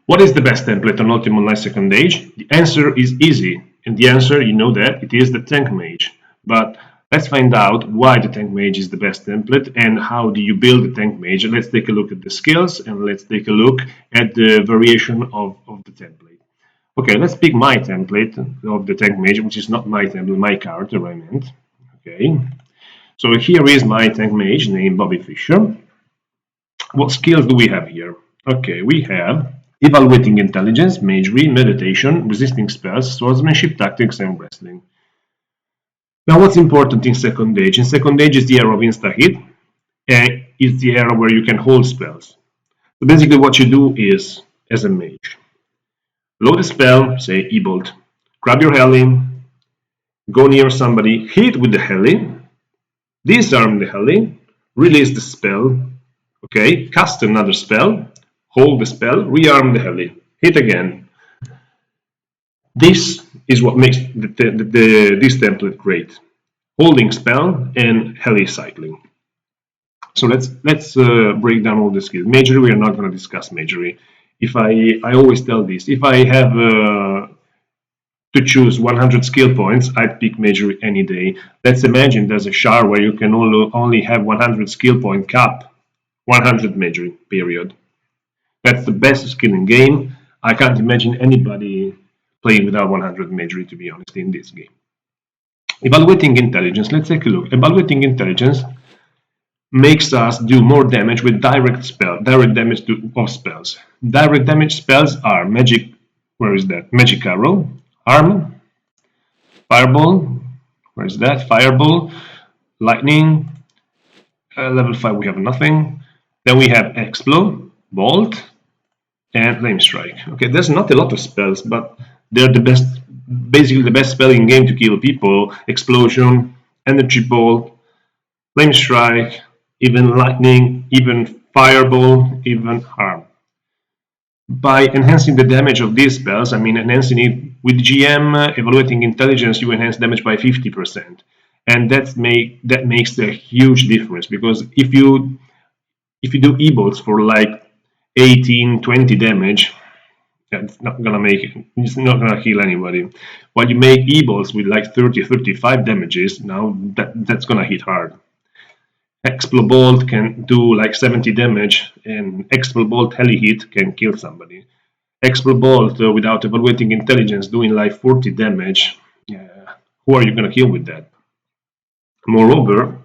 What is the best template on Ultima Online Second Age? The answer is easy, and the answer, you know that, it is the Tank Mage. But let's find out why the Tank Mage is the best template and how do you build the Tank Mage. Let's take a look at the skills and let's take a look at the variation of the template. Okay, let's pick my template of the Tank Mage, which is not my template, my character I meant. Okay, so here is my Tank Mage named Bobby Fischer. What skills do we have here? Okay, we have evaluating intelligence, magery, meditation, resisting spells, swordsmanship, tactics, and wrestling. Now, what's important in second age? In second age is the era of insta hit, and it's the era where you can hold spells. So basically, what you do is, as a mage, load a spell, say E-Bolt, grab your hally, go near somebody, hit with the hally, disarm the hally, release the spell, okay, cast another spell, hold the spell, rearm the hally, hit again. This is what makes this template great. Holding spell and hally cycling. So let's break down all the skills. Magery, we are not going to discuss magery. If I always tell this, if I have to choose 100 skill points, I'd pick magery any day. Let's imagine there's a shard where you can only have 100 skill point cap, 100 magery, period. That's the best skill in game. I can't imagine anybody playing without 100 magery, to be honest, in this game. Evaluating intelligence, let's take a look. Evaluating intelligence makes us do more damage with direct damage of spells. Direct damage spells are magic, where is that? Magic arrow, arm, fireball, where is that? Fireball, lightning, level 5 we have nothing. Then we have explode, bolt, and flame strike. Okay, there's not a lot of spells, but they're the best, basically the best spell in game to kill people. Explosion, energy bolt, flame strike, even lightning, even fireball, even harm. By enhancing the damage of these spells, I mean enhancing it with GM evaluating intelligence, you enhance damage by 50%, and that makes a huge difference, because if you do e-bolts for like 18, 20 damage, it's not gonna make it. It's not gonna heal anybody. While you make e-bolts with like 30, 35 damages, now that's gonna hit hard. Explode can do like 70 damage, and Explode heli hit can kill somebody. Explode without evaluating intelligence doing like 40 damage. Who are you gonna kill with that? Moreover,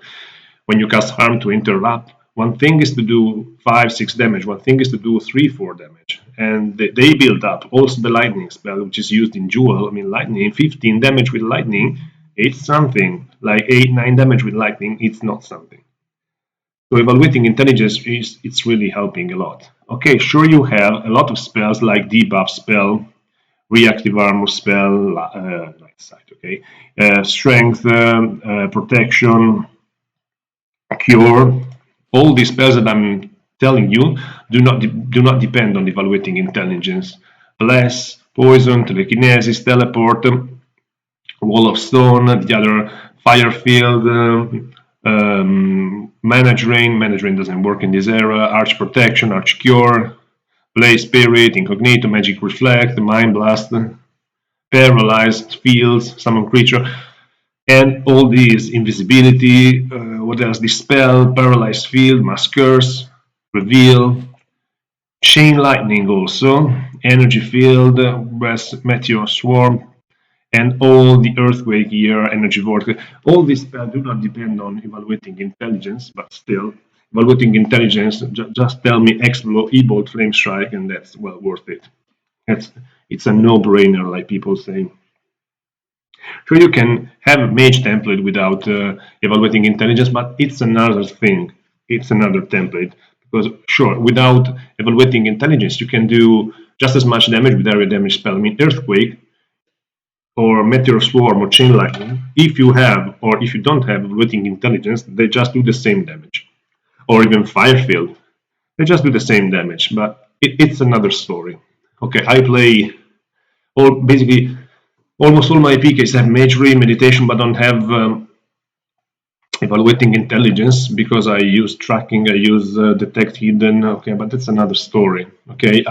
when you cast harm to interrupt, one thing is to do 5-6 damage, one thing is to do 3-4 damage, and they build up. Also the lightning spell, which is used in duel, I mean lightning, 15 damage with lightning, it's something. Like 8-9 damage with lightning, it's not something. So evaluating intelligence it's really helping a lot. Okay, sure, you have a lot of spells like debuff spell, reactive armor spell, light side, okay, strength, protection, cure. All these spells that I'm telling you do not depend on evaluating intelligence. Bless, poison, telekinesis, teleport, wall of stone, the other fire field, manage rain doesn't work in this era, arch protection, arch cure, blaze spirit, incognito, magic reflect, mind blast, paralyzed fields, summon creature, and all these invisibility, what else, dispel, paralyzed field, mass curse, reveal, chain lightning also, energy field, meteor swarm, and all the earthquake gear, energy vortex. All these spells do not depend on evaluating intelligence, but still, evaluating intelligence, just tell me explode, e-bolt, flame strike, and that's well worth it. It's a no-brainer, like people say. Sure, you can have a mage template without evaluating intelligence, but it's another thing. It's another template. Because sure, without evaluating intelligence, you can do just as much damage with area damage spell. I mean, earthquake or meteor swarm or chain lightning, if you have or if you don't have evaluating intelligence, they just do the same damage. Or even fire field, they just do the same damage. But it's another story. Okay, I play basically almost all my PKs have magery, meditation, but don't have evaluating intelligence because I use tracking, I use detect hidden. Okay, but that's another story. Okay,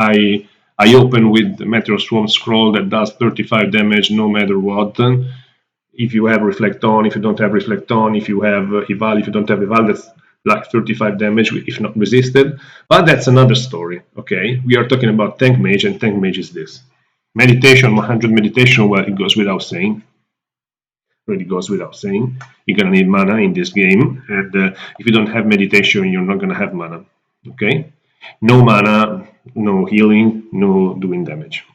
I open with Meteor Swarm Scroll that does 35 damage no matter what. If you have Reflect On, if you don't have Reflect On, if you have Eval, if you don't have Eval, that's like 35 damage if not resisted. But that's another story, okay? We are talking about Tank Mage, and Tank Mage is this. Meditation, 100 meditation, well, it goes without saying. Really goes without saying. You're gonna need mana in this game, and if you don't have meditation, you're not gonna have mana, okay? No mana, no healing, no doing damage.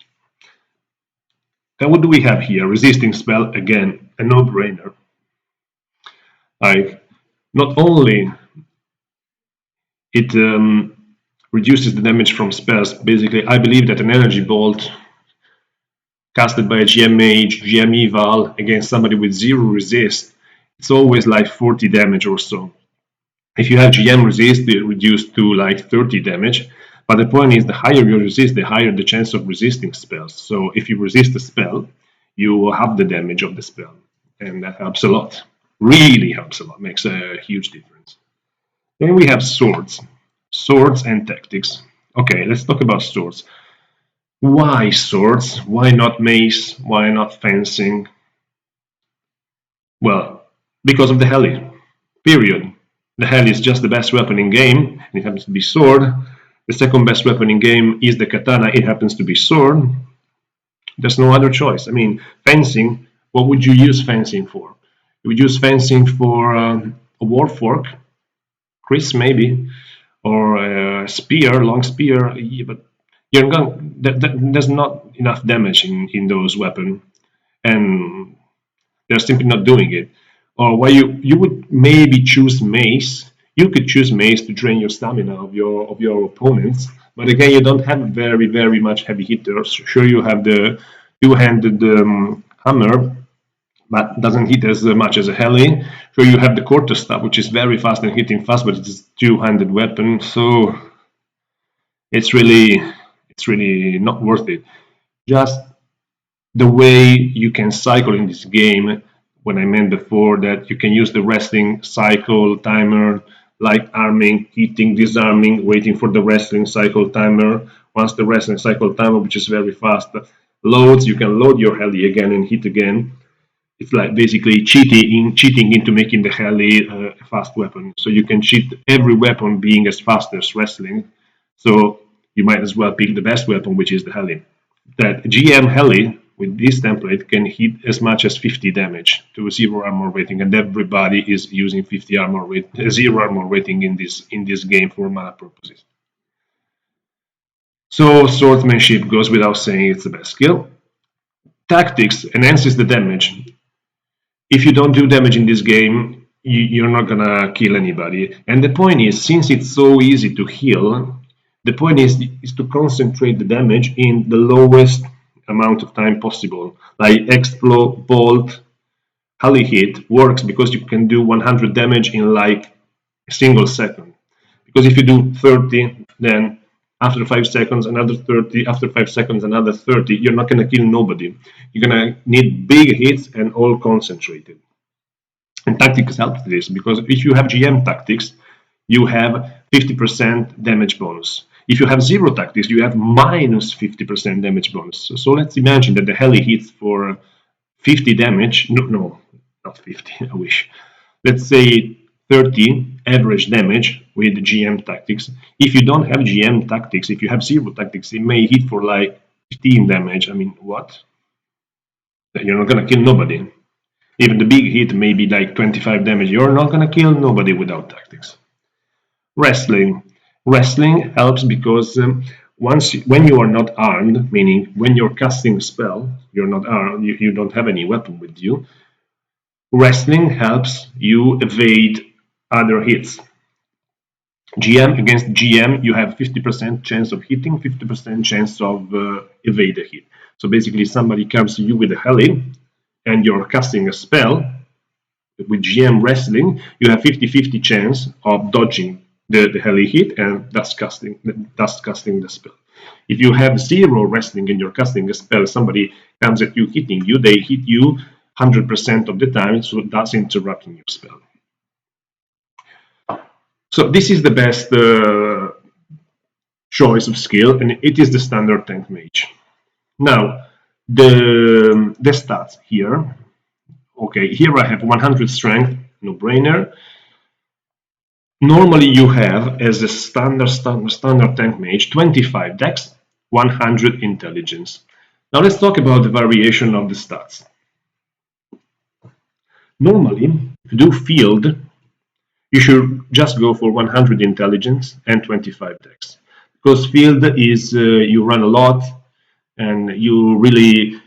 Then what do we have here? Resisting spell, again, a no-brainer. Like, not only it reduces the damage from spells, basically, I believe that an energy bolt casted by a GM Mage, GM Eval against somebody with 0 resist, it's always like 40 damage or so. If you have GM resist, it reduced to like 30 damage. But the point is, the higher you resist, the higher the chance of resisting spells. So if you resist a spell, you will have the damage of the spell. And that helps a lot. Really helps a lot. Makes a huge difference. Then we have swords. Swords and tactics. Okay, let's talk about swords. Why swords? Why not mace? Why not fencing? Well, because of the hally. Period. The hally is just the best weapon in game, and it happens to be sword. The second best weapon in game is the katana, it happens to be sword. There's no other choice. I mean, fencing, what would you use fencing for? You would use fencing for a warfork, Chris maybe, or a spear, long spear, yeah, but you're going, there's not enough damage in those weapons, and they're simply not doing it. Or why you would maybe choose mace. You could choose mace to drain your stamina of your opponents, but again, you don't have very much heavy hitters. Sure, you have the two-handed hammer, but doesn't hit as much as a hally. Sure, you have the quarterstaff, which is very fast and hitting fast, but it's a two-handed weapon, so it's really not worth it. Just the way you can cycle in this game, when I meant before that you can use the wrestling cycle timer, like arming, hitting, disarming, waiting for the wrestling cycle timer. Once the wrestling cycle timer, which is very fast, loads, you can load your heli again and hit again. It's like basically cheating into making the heli a fast weapon. So you can cheat every weapon being as fast as wrestling. So you might as well pick the best weapon, which is the heli. That GM heli with this template can hit as much as 50 damage to 0 armor rating, and everybody is using 0 armor rating in this game for mana purposes. So swordsmanship goes without saying, it's the best skill. Tactics enhances the damage. If you don't do damage in this game, you're not gonna kill anybody. And the point is, since it's so easy to heal, the point is to concentrate the damage in the lowest amount of time possible. Like Explode, Bolt, Hally Hit works because you can do 100 damage in like a single second. Because if you do 30, then after 5 seconds another 30, after 5 seconds another 30, you're not going to kill nobody. You're going to need big hits and all concentrated. And tactics help this, because if you have GM tactics, you have 50% damage bonus. If you have 0 tactics, you have minus 50% damage bonus. So let's imagine that the heli hits for 50 damage. No, not 50, I wish. Let's say 30 average damage with GM tactics. If you don't have GM tactics, if you have 0 tactics, it may hit for like 15 damage. I mean, what? You're not gonna kill nobody. Even the big hit may be like 25 damage. You're not gonna kill nobody without tactics. Wrestling. Wrestling helps because when you are not armed, meaning when you're casting a spell, you're not armed, you don't have any weapon with you. Wrestling helps you evade other hits. GM against GM, you have 50% chance of hitting, 50% chance of evade a hit. So basically, somebody comes to you with a heli, and you're casting a spell. With GM wrestling, you have 50-50 chance of dodging the heli hit and thus casting the spell. If you have 0 wrestling and you're casting a spell, somebody comes at you hitting you, they hit you 100% of the time, so that's interrupting your spell. So this is the best choice of skill, and it is the standard Tank Mage. Now, the stats here. Okay, here I have 100 strength, no brainer. Normally you have, as a standard Tank Mage, 25 dex, 100 intelligence. Now let's talk about the variation of the stats. Normally, if you do field, you should just go for 100 intelligence and 25 dex. Because field is, you run a lot, and you really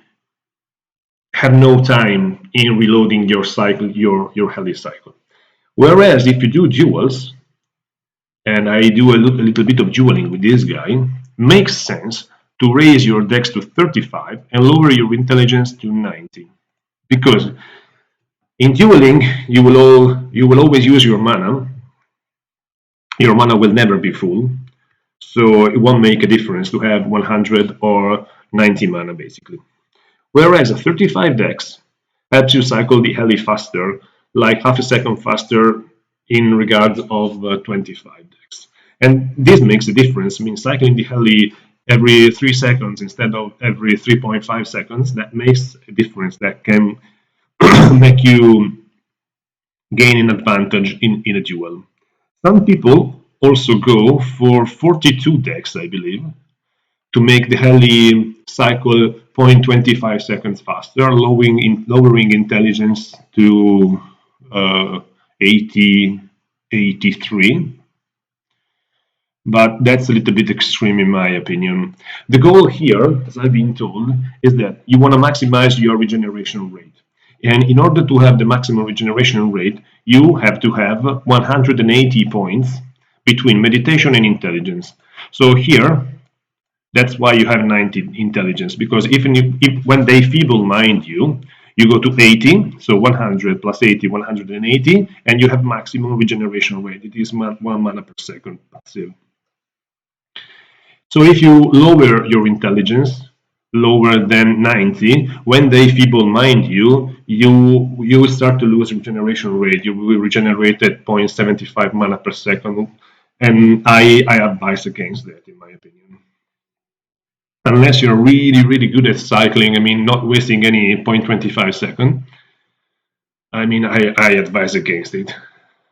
have no time in reloading your cycle, your heli cycle. Whereas if you do duels, and I do a little bit of dueling with this guy, makes sense to raise your dex to 35 and lower your intelligence to 90. Because in dueling, you will always use your mana. Your mana will never be full, so it won't make a difference to have 100 or 90 mana basically. Whereas a 35 dex helps you cycle the heli faster, like half a second faster in regards of 25 dex. And this makes a difference. I mean, cycling the heli every 3 seconds instead of every 3.5 seconds, that makes a difference. That can make you gain an advantage in a duel. Some people also go for 42 dex, I believe, to make the heli cycle 0.25 seconds faster, lowering intelligence to 80, 83. But that's a little bit extreme in my opinion. The goal here, as I've been told, is that you want to maximize your regeneration rate. And in order to have the maximum regeneration rate, you have to have 180 points between meditation and intelligence. So here, that's why you have 90 intelligence, because even if when they feeble mind you, you go to 80, so 100 plus 80, 180, and you have maximum regeneration rate. It is 1 mana per second passive. So if you lower your intelligence lower than 90, when they feeble mind you, you will start to lose regeneration rate. You will regenerate at 0.75 mana per second, and I advise against that, in my opinion. Unless you're really good at cycling, I mean, not wasting any 0.25 second, I mean, I advise against it.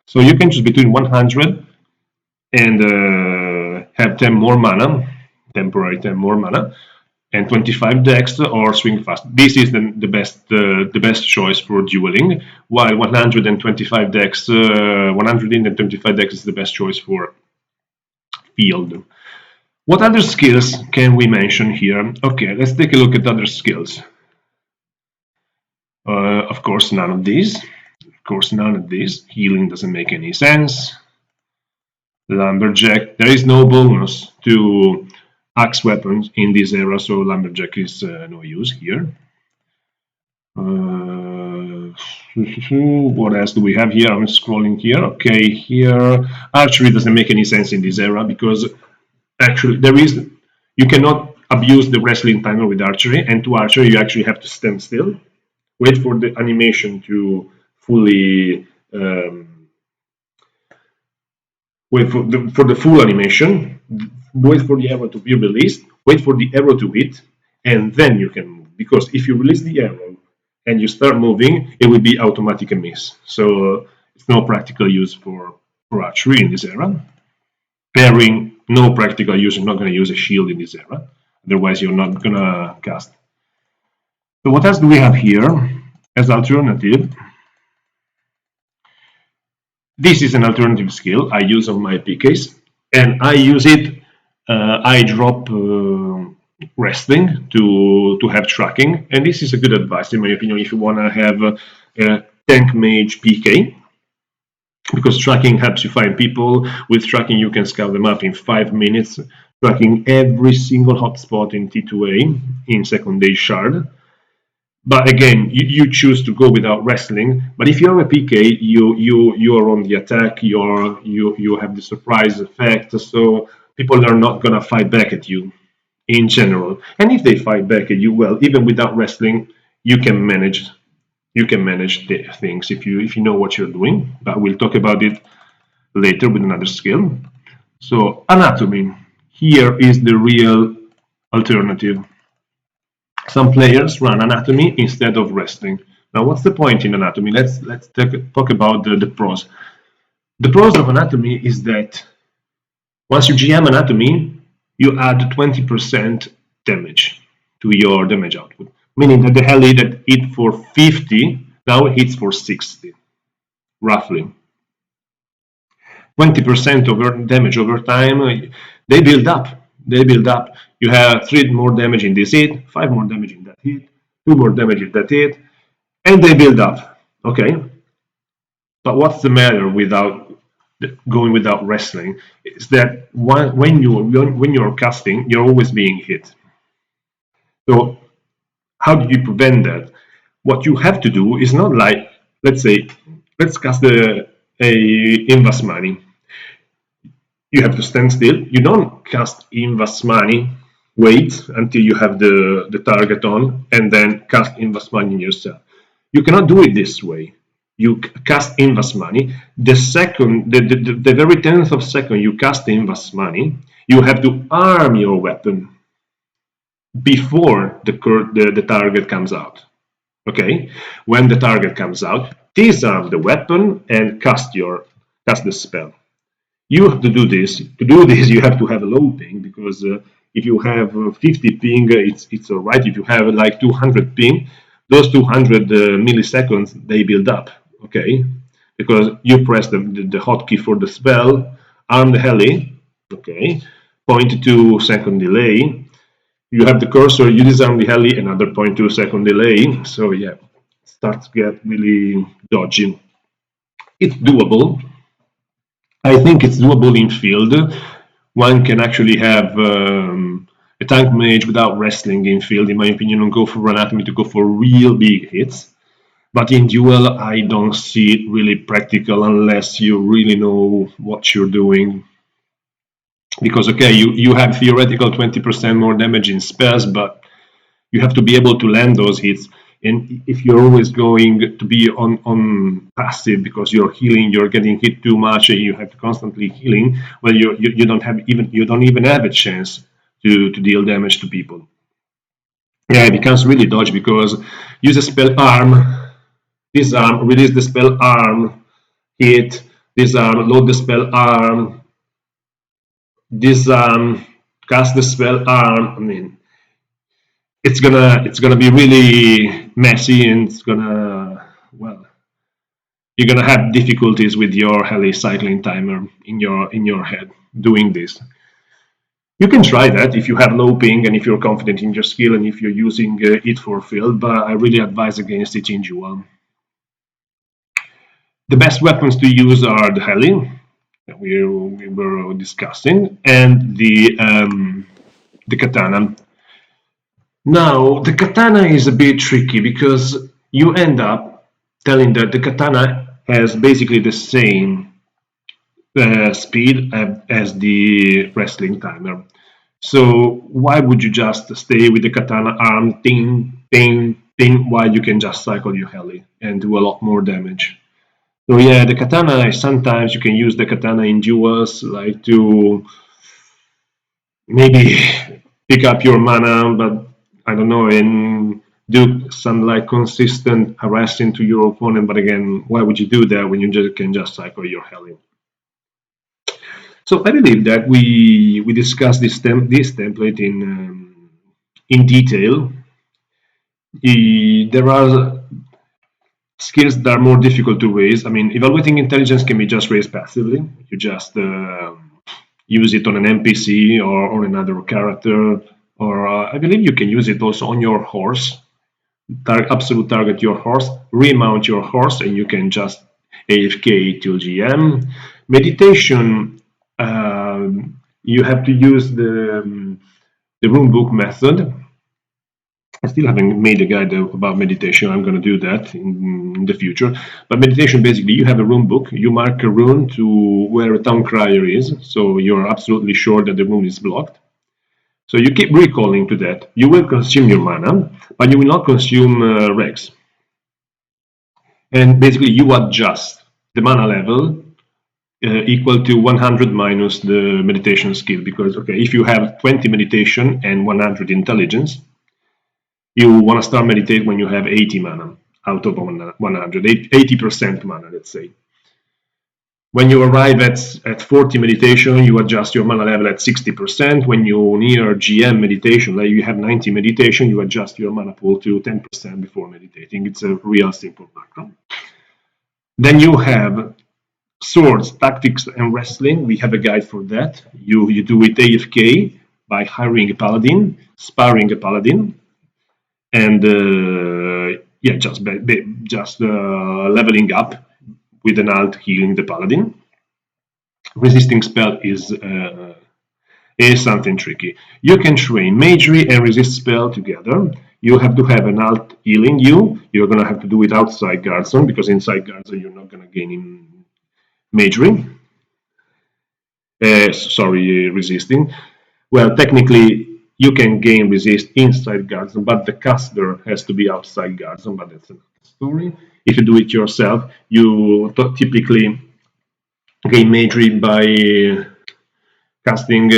So you can choose between 100 and have 10 more mana, temporary 10 more mana, and 25 dex or swing fast. This is the best choice for dueling, while 125 dex, 125 dex is the best choice for field. What other skills can we mention here? Okay, let's take a look at other skills. Of course, none of these. Of course, none of these. Healing doesn't make any sense. Lumberjack, there is no bonus to axe weapons in this era, so Lumberjack is no use here. What else do we have here? I'm scrolling here. Okay, here archery doesn't make any sense in this era because actually you cannot abuse the wrestling timer with archery, and to archery you actually have to stand still, wait for the animation to fully wait for the full animation, wait for the arrow to be released, wait for the arrow to hit, and then you can move. Because if you release the arrow and you start moving, it will be automatic a miss. So it's no practical use for archery in this era. Pairing, no practical use. You're not going to use a shield in this era. Otherwise, you're not going to cast. So what else do we have here as alternative? This is an alternative skill I use on my PKs, and I use it. I drop wrestling to have tracking, and this is a good advice in my opinion if you want to have a Tank Mage PK, because tracking helps you find people. With tracking, you can scout them up in 5 minutes, tracking every single hotspot in T2A in second day shard. But again, you choose to go without wrestling. But if you're a PK, you are on the attack. You have the surprise effect. So people are not gonna fight back at you, in general. And if they fight back at you, well, even without wrestling, you can manage. You can manage the things if you know what you're doing. But we'll talk about it later with another skill. So anatomy. here is the real alternative. Some players run anatomy instead of wrestling. Now, what's the point in anatomy? Let's talk about the pros. The pros of anatomy is that once you GM anatomy, you add 20% damage to your damage output, meaning that the heli that hit for 50 now hits for 60, roughly. 20% over damage over time, they build up. They build up. You have 3 more damage in this hit, 5 more damage in that hit, 2 more damage in that hit, and they build up. Okay? But what's the matter without going without wrestling? Is that when you're casting, you're always being hit. So how do you prevent that? What you have to do is not like, let's say, let's cast a Invas Money. You have to stand still. You don't cast Invas Money, wait until you have the target on, and then cast Invas Money yourself. You cannot do it this way. You cast Invas Money. The very 10th of second you cast Invas Money, you have to arm your weapon before the target comes out. Okay, when the target comes out, disarm the weapon and cast the spell. You have to do this. To do this, you have to have a low ping, because if you have 50 ping, it's all right. If you have like 200 ping, those 200 milliseconds they build up. Okay, because you press the hotkey for the spell, arm the heli. Okay, 0.2 second delay. You have the cursor, you disarm the heli, another 0.2 second delay. So yeah, it starts to get really dodgy. It's doable. I think it's doable in field. One can actually have a tank mage without wrestling in field, in my opinion, and go for anatomy to go for real big hits. But in duel, I don't see it really practical unless you really know what you're doing. Because, okay, you have theoretical 20% more damage in spells, but you have to be able to land those hits. And if you're always going to be on passive because you're healing, you're getting hit too much, and you have to constantly healing, well, you don't even have a chance to deal damage to people. Yeah, it becomes really dodgy because use a spell arm, disarm, release the spell arm, hit, disarm, load the spell arm, disarm, cast the spell arm. I mean, it's gonna be really messy, and it's gonna, well, you're gonna have difficulties with your heli cycling timer in your head doing this. You can try that if you have low ping and if you're confident in your skill and if you're using it for field, but I really advise against it in duel. The best weapons to use are the heli that we were discussing, and the katana. Now, the katana is a bit tricky because you end up telling that the katana has basically the same speed as the wrestling timer. So why would you just stay with the katana arm, ting, ting, ting, while you can just cycle your heli and do a lot more damage? So yeah, the katana, sometimes you can use the katana in duels, like to maybe pick up your mana, but I don't know, and do some like consistent harassing to your opponent. But again, why would you do that when you can just cycle your heli? So I believe that we discussed this template in detail. There are skills that are more difficult to raise. I mean, evaluating intelligence can be just raised passively. You just use it on an NPC or on another character, or I believe you can use it also on your horse. Absolute target your horse, remount your horse, and you can just AFK till GM. Meditation, you have to use the rune book method. I still haven't made a guide about meditation. I'm going to do that in the future. But meditation, basically, you have a rune book. You mark a rune to where a town crier is, so you're absolutely sure that the rune is blocked. So you keep recalling to that. You will consume your mana, but you will not consume regs. And basically, you adjust the mana level equal to 100 minus the meditation skill, because okay, if you have 20 meditation and 100 intelligence, you want to start meditate when you have 80 mana out of 100, 80% mana, let's say. When you arrive at 40 meditation, you adjust your mana level at 60%. When you near GM meditation, like you have 90 meditation, you adjust your mana pool to 10% before meditating. It's a real simple background. Then you have swords, tactics, and wrestling. We have a guide for that. You do it AFK by hiring a paladin, sparring a paladin, and yeah, just leveling up with an alt healing the paladin. Resisting spell is something tricky. You can train magery and resist spell together. You have to have an alt healing you. You're gonna have to do it outside guard zone, because inside guard zone you're not gonna gain in magery. Sorry, resisting. Well, technically you can gain resist inside guard zone, but the caster has to be outside guard zone. But that's another story. If you do it yourself, you typically gain magery by casting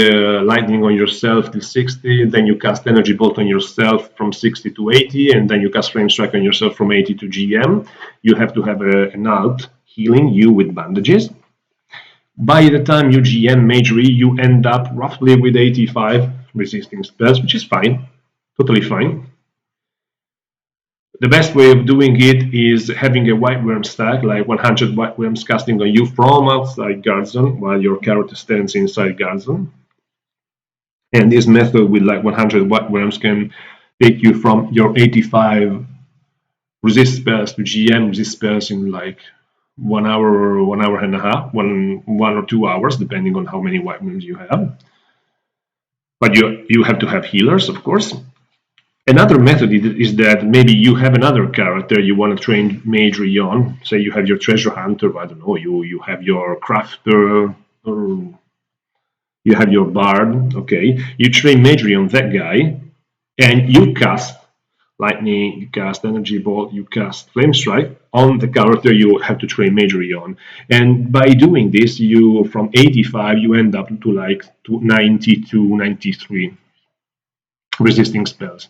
lightning on yourself to 60, then you cast energy bolt on yourself from 60 to 80, and then you cast flame strike on yourself from 80 to GM. You have to have an alt healing you with bandages. By the time you GM magery, you end up roughly with 85 resisting spells, which is fine, totally fine. The best way of doing it is having a white worm stack, like 100 white worms casting on you from outside guard zone while your character stands inside guard zone. And this method with like 100 white worms can take you from your 85 resist spells to GM resist spells in like 1 hour or 1 hour and a half, one or 2 hours, depending on how many white worms you have. But you have to have healers, of course. Another method is that maybe you have another character you want to train magery on. Say you have your treasure hunter, I don't know, you have your crafter, or you have your bard, okay. You train magery on that guy, and you cast lightning, you cast energy bolt, you cast flame strike on the character you have to train magery on. And by doing this, you from 85 you end up to like 90 to 93 resisting spells.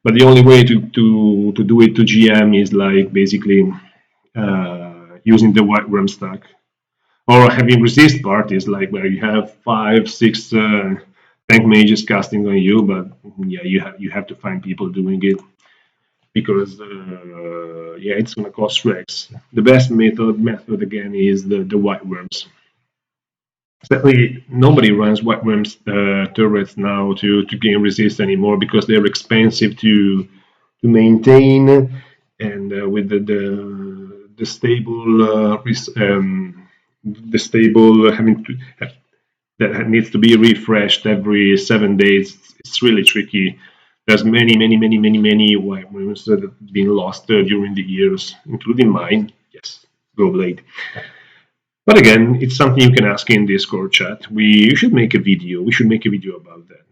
But the only way to do it to GM is like basically using the white worm stack, or having resist parties like where you have 5, 6 tank mages casting on you. But yeah, you have to find people doing it, because yeah, it's gonna cost Rex. The best method again is the white worms. Sadly, nobody runs white worms turrets now to gain resist anymore, because they're expensive to maintain, and with the stable the stable having to that needs to be refreshed every 7 days. It's really tricky. There's many white worms that have been lost during the years, including mine. Yes, go Blade. But again, it's something you can ask in Discord chat. We should make a video. We should make a video about that.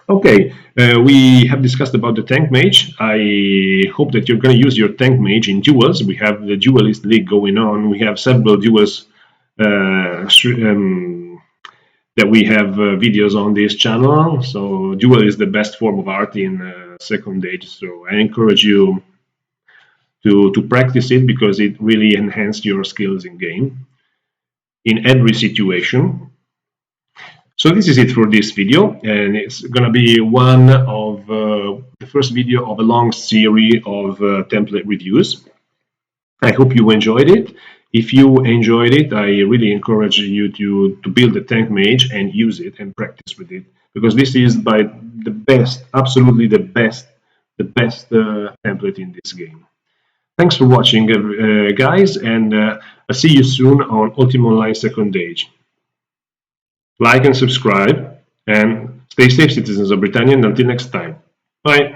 Okay, we have discussed about the Tank Mage. I hope that you're going to use your Tank Mage in duels. We have the Duelist League going on. We have several duels that we have videos on this channel. So duel is the best form of art in second age. So I encourage you to practice it, because it really enhances your skills in game in every situation. So this is it for this video, and it's gonna be one of the first video of a long series of template reviews. I hope you enjoyed it. If you enjoyed it, I really encourage you to build a Tank Mage and use it and practice with it, because this is by the best, absolutely the best template in this game. Thanks for watching, guys, and I'll see you soon on Ultima Online Second Age. Like and subscribe, and stay safe, citizens of Britannia, and until next time. Bye.